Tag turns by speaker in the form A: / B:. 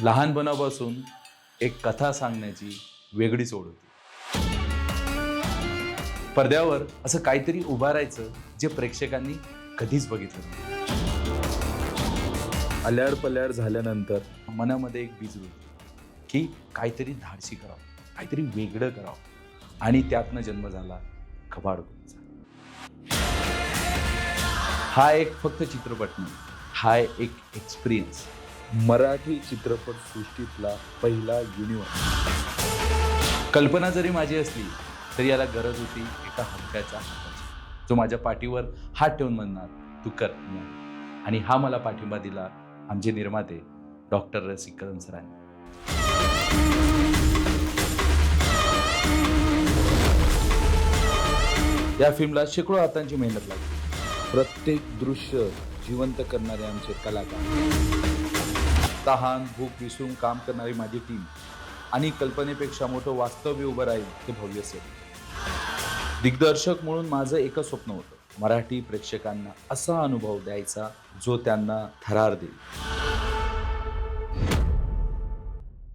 A: लहानपणापासून एक कथा सांगण्याची वेगळीच ओढ होती. पडद्यावर असं काहीतरी उभारायचं जे प्रेक्षकांनी कधीच बघितलं नाही. आल्यार पल्यार झाल्यानंतर मनामध्ये एक बीज होती की काहीतरी धाडसी करावं, काहीतरी वेगळं करावं, आणि त्यातनं जन्म झाला कबाडकोचा. हा एक फक्त चित्रपट नाही, हा एक एक्सपिरियन्स.
B: मराठी चित्रपट सृष्टीतला पहिला युनिव्हर्स.
A: कल्पना जरी माझी असली तरी याला गरज होती एका हलक्याच्या हाताची, जो माझ्या पाठीवर हात ठेवून म्हणणार तू कर. आणि हा मला पाठिंबा दिला आमचे निर्माते डॉक्टर रसिक कदम सरांनी. या फिल्मला शेकडो हातांची मेहनत लागली.
B: प्रत्येक दृश्य जिवंत करणारे आमचे कलाकार,
A: तहान भूक विसरून काम करणारी माझी टीम, आणि कल्पनेपेक्षा मोठं वास्तव्य उभं राहील ते भव्य सेट. दिग्दर्शक म्हणून माझं एकच स्वप्न होतं, मराठी प्रेक्षकांना असा अनुभव द्यायचा जो त्यांना थरार देईल.